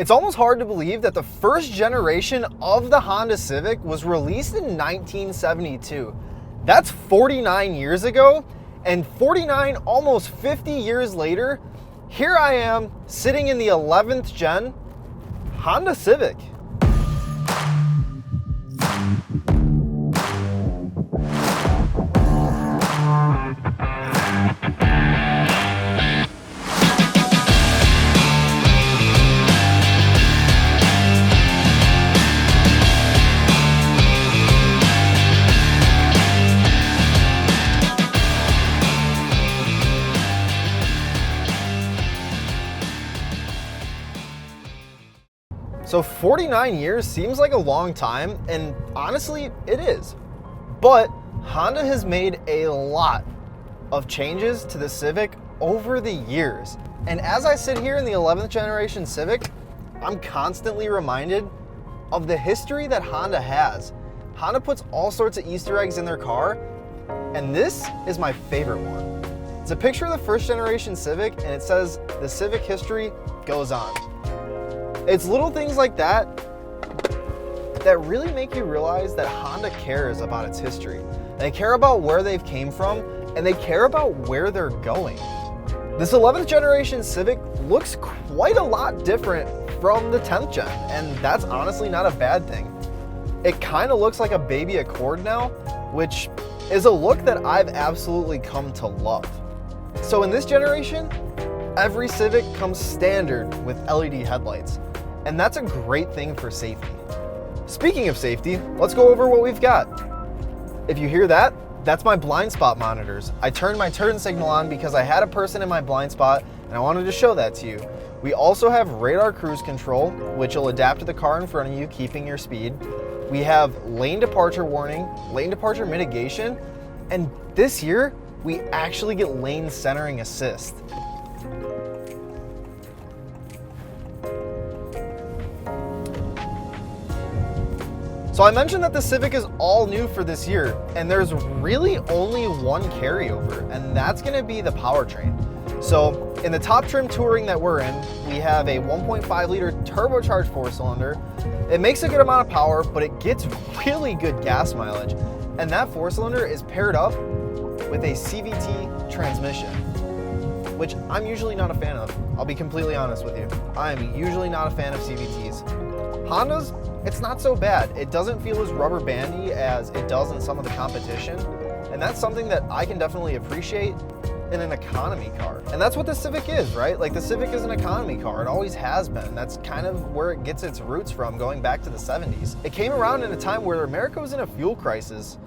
It's almost hard to believe that the first generation of the Honda Civic was released in 1972. That's 49 years ago, and 49, almost 50 years later, here I am sitting in the 11th gen Honda Civic. So 49 years seems like a long time, and honestly, it is. But Honda has made a lot of changes to the Civic over the years. And as I sit here in the 11th generation Civic, I'm constantly reminded of the history that Honda has. Honda puts all sorts of Easter eggs in their car, and this is my favorite one. It's a picture of the first generation Civic, and it says, "The Civic history goes on." It's little things like that that really make you realize that Honda cares about its history. They care about where they've came from, and they care about where they're going. This 11th generation Civic looks quite a lot different from the 10th gen, and that's honestly not a bad thing. It kind of looks like a baby Accord now, which is a look that I've absolutely come to love. So in this generation, every Civic comes standard with LED headlights, and that's a great thing for safety. Speaking of safety, let's go over what we've got. If you hear that, that's my blind spot monitors. I turned my turn signal on because I had a person in my blind spot, and I wanted to show that to you. We also have radar cruise control, which will adapt to the car in front of you, keeping your speed. We have lane departure warning, lane departure mitigation, and this year, we actually get lane centering assist. So I mentioned that the Civic is all new for this year, and there's really only one carryover, and that's gonna be the powertrain. So in the top trim Touring that we're in, we have a 1.5 liter turbocharged 4-cylinder. It makes a good amount of power, but it gets really good gas mileage. And that 4-cylinder is paired up with a CVT transmission, which I'm usually not a fan of. I'll be completely honest with you. I'm usually not a fan of CVTs. Honda's, it's not so bad. It doesn't feel as rubber bandy as it does in some of the competition. And that's something that I can definitely appreciate in an economy car. And that's what the Civic is, right? Like, the Civic is an economy car. It always has been. That's kind of where it gets its roots from, going back to the 70s. It came around in a time where America was in a fuel crisis.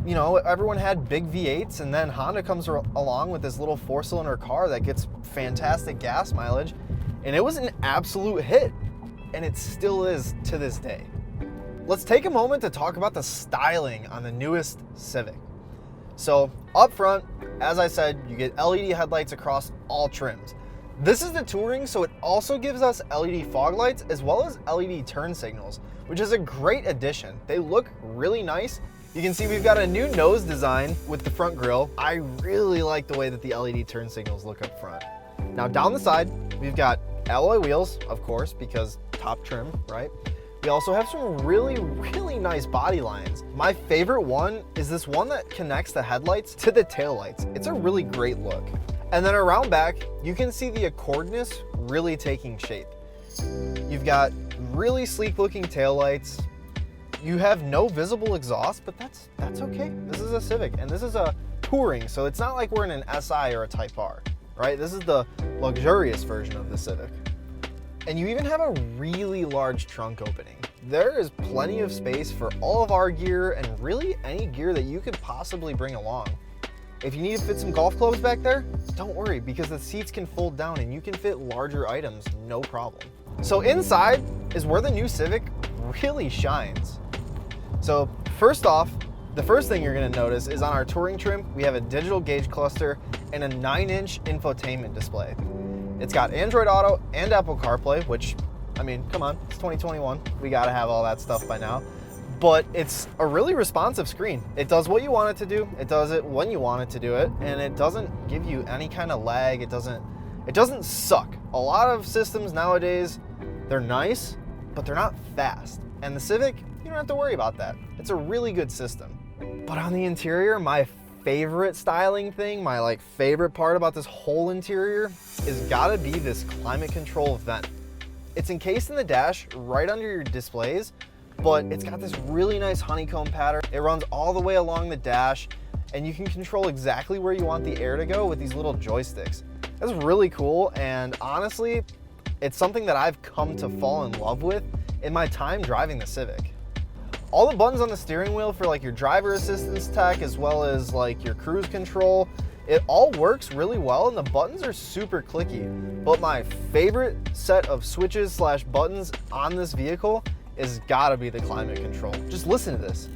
You know, everyone had big V8s, and then Honda comes along with this little 4-cylinder car that gets fantastic gas mileage, and it was an absolute hit. And it still is to this day. Let's take a moment to talk about the styling on the newest Civic. So up front, as I said, you get LED headlights across all trims. This is the Touring, so it also gives us LED fog lights as well as LED turn signals, which is a great addition. They look really nice. You can see we've got a new nose design with the front grille. I really like the way that the LED turn signals look up front. Now down the side, we've got alloy wheels, of course, because top trim, right? We also have some really nice body lines. My favorite one is this one that connects the headlights to the taillights. It's a really great look. And then around back, you can see the Accordness really taking shape. You've got really sleek looking taillights. You have no visible exhaust, but that's okay. This is a Civic, and this is a Touring, so it's not like we're in an SI or a Type R, right? This is the luxurious version of the Civic. And you even have a really large trunk opening. There is plenty of space for all of our gear and really any gear that you could possibly bring along. If you need to fit some golf clubs back there, don't worry, because the seats can fold down and you can fit larger items, no problem. So inside is where the new Civic really shines. So first off, the first thing you're gonna notice is on our Touring trim, we have a digital gauge cluster and a 9-inch infotainment display. It's got Android Auto and Apple CarPlay, which, I mean, come on, it's 2021. We gotta have all that stuff by now. But it's a really responsive screen. It does what you want it to do. It does it when you want it to do it, and it doesn't give you any kind of lag. It doesn't suck. A lot of systems nowadays, They're nice, but they're not fast. And the Civic, you don't have to worry about that. It's a really good system. But on the interior, my favorite styling thing, my favorite part about this whole interior is gotta be this climate control vent. It's encased in the dash right under your displays, but it's got this really nice honeycomb pattern. It runs all the way along the dash, and you can control exactly where you want the air to go with these little joysticks. That's really cool, and honestly, it's something that I've come to fall in love with in my time driving the Civic. All the buttons on the steering wheel for your driver assistance tech, as well as your cruise control, it all works really well, and the buttons are super clicky. But my favorite set of switches / buttons on this vehicle is gotta be the climate control. Just listen to this.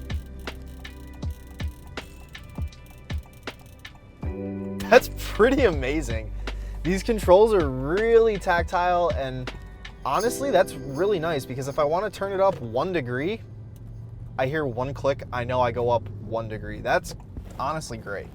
That's pretty amazing. These controls are really tactile, and honestly, that's really nice because if I want to turn it up 1 degree, I hear one click, I know I go up 1 degree. That's honestly great.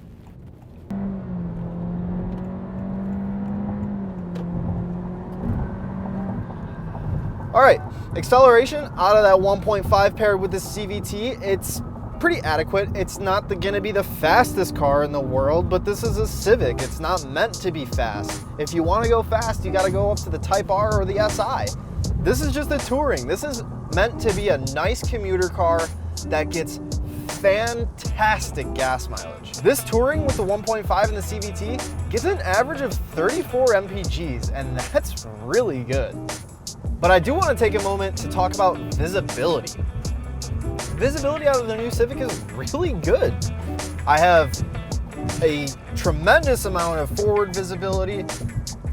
All right, acceleration out of that 1.5 paired with the CVT, it's pretty adequate. It's not gonna be the fastest car in the world, but this is a Civic. It's not meant to be fast. If you wanna go fast, you gotta go up to the Type R or the SI. This is just a touring. This is meant to be a nice commuter car that gets fantastic gas mileage. This touring with the 1.5 and the CVT gets an average of 34 mpgs, and that's really good. But I do want to take a moment to talk about visibility. Visibility out of the new Civic is really good. I have a tremendous amount of forward visibility.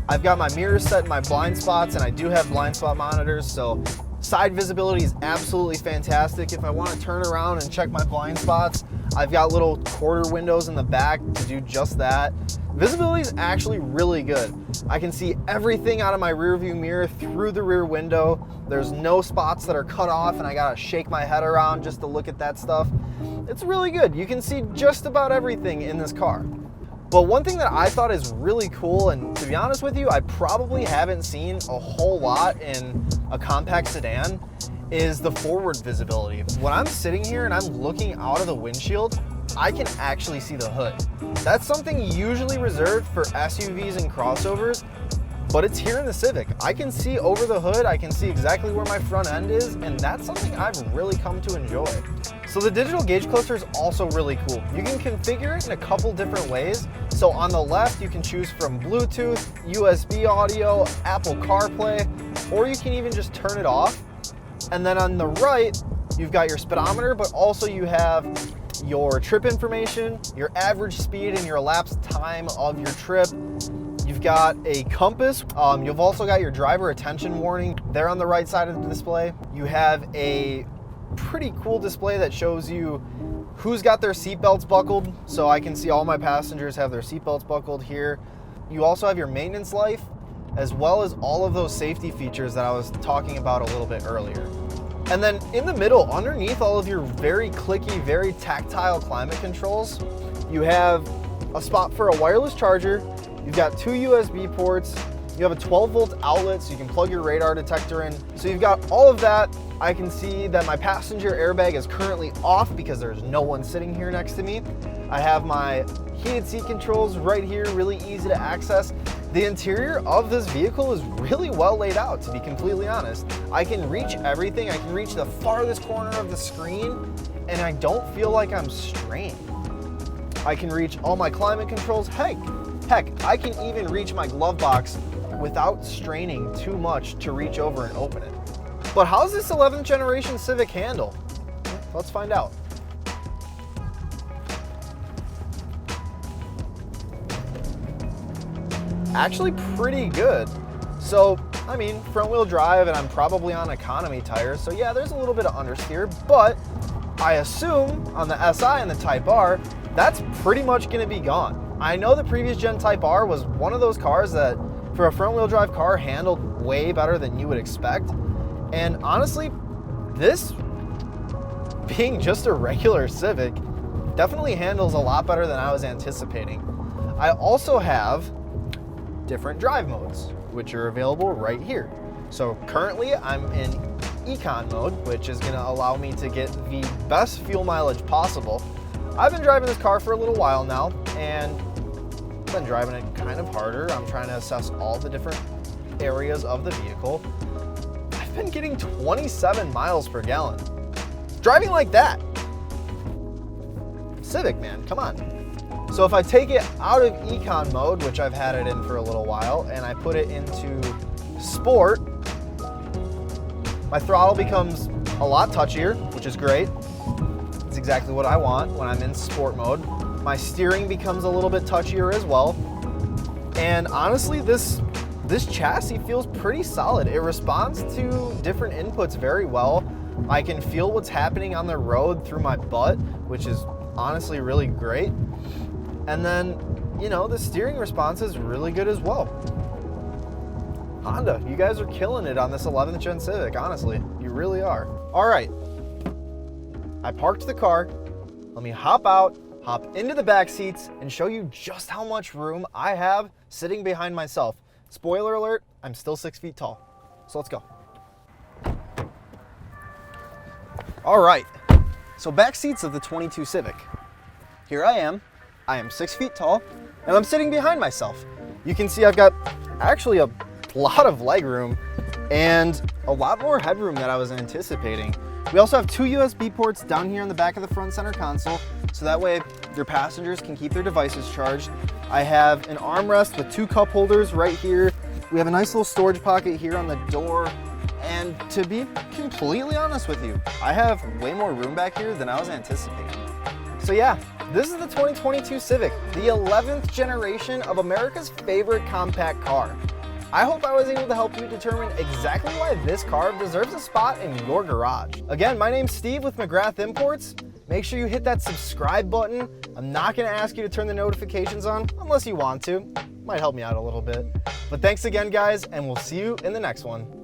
I've got my mirrors set in my blind spots, and I do have blind spot monitors, so side visibility is absolutely fantastic. If I want to turn around and check my blind spots, I've got little quarter windows in the back to do just that. Visibility is actually really good. I can see everything out of my rear view mirror through the rear window. There's no spots that are cut off and I gotta shake my head around just to look at that stuff. It's really good. You can see just about everything in this car. But one thing that I thought is really cool, and to be honest with you, I probably haven't seen a whole lot in a compact sedan, is the forward visibility. When I'm sitting here and I'm looking out of the windshield, I can actually see the hood. That's something usually reserved for SUVs and crossovers, but it's here in the Civic. I can see over the hood, I can see exactly where my front end is, and that's something I've really come to enjoy. So the digital gauge cluster is also really cool. You can configure it in a couple different ways. So on the left, you can choose from Bluetooth, USB audio, Apple CarPlay, or you can even just turn it off. And then on the right, you've got your speedometer, but also you have your trip information, your average speed, and your elapsed time of your trip. You've got a compass. You've also got your driver attention warning there on the right side of the display. You have a pretty cool display that shows you who's got their seatbelts buckled. So I can see all my passengers have their seatbelts buckled here. You also have your maintenance life, as well as all of those safety features that I was talking about a little bit earlier. And then in the middle, underneath all of your very clicky, very tactile climate controls, you have a spot for a wireless charger. You've got 2 USB ports. You have a 12-volt outlet, so you can plug your radar detector in. So you've got all of that. I can see that my passenger airbag is currently off because there's no one sitting here next to me. I have my heated seat controls right here, really easy to access. The interior of this vehicle is really well laid out, to be completely honest. I can reach everything. I can reach the farthest corner of the screen, and I don't feel like I'm strained. I can reach all my climate controls. Heck, I can even reach my glove box without straining too much to reach over and open it. But how's this 11th generation Civic handle? Let's find out. Actually pretty good. So, I mean, front wheel drive, and I'm probably on economy tires, so yeah, there's a little bit of understeer, but I assume on the SI and the Type R, that's pretty much gonna be gone. I know the previous gen Type R was one of those cars that, for a front wheel drive car, handled way better than you would expect. And honestly, this being just a regular Civic definitely handles a lot better than I was anticipating. I also have different drive modes, which are available right here. So currently I'm in Econ mode, which is gonna allow me to get the best fuel mileage possible. I've been driving this car for a little while now, and been driving it kind of harder. I'm trying to assess all the different areas of the vehicle. I've been getting 27 miles per gallon. Driving like that. Civic, man, come on. So if I take it out of Econ mode, which I've had it in for a little while, and I put it into Sport, my throttle becomes a lot touchier, which is great. It's exactly what I want when I'm in Sport mode. My steering becomes a little bit touchier as well. And honestly, this chassis feels pretty solid. It responds to different inputs very well. I can feel what's happening on the road through my butt, which is honestly really great. And then, you know, the steering response is really good as well. Honda, you guys are killing it on this 11th gen Civic, honestly. You really are. All right, I parked the car. Let me hop out, hop into the back seats, and show you just how much room I have sitting behind myself. Spoiler alert, I'm still 6 feet tall. So let's go. All right, so back seats of the 22 Civic. Here I am 6 feet tall, and I'm sitting behind myself. You can see I've got actually a lot of leg room and a lot more headroom than I was anticipating. We also have 2 USB ports down here in the back of the front center console, so that way your passengers can keep their devices charged. I have an armrest with 2 cup holders right here. We have a nice little storage pocket here on the door. And to be completely honest with you, I have way more room back here than I was anticipating. So yeah, this is the 2022 Civic, the 11th generation of America's favorite compact car. I hope I was able to help you determine exactly why this car deserves a spot in your garage. Again, my name's Steve with McGrath Imports. Make sure you hit that subscribe button. I'm not gonna ask you to turn the notifications on unless you want to. Might help me out a little bit. But thanks again, guys, and we'll see you in the next one.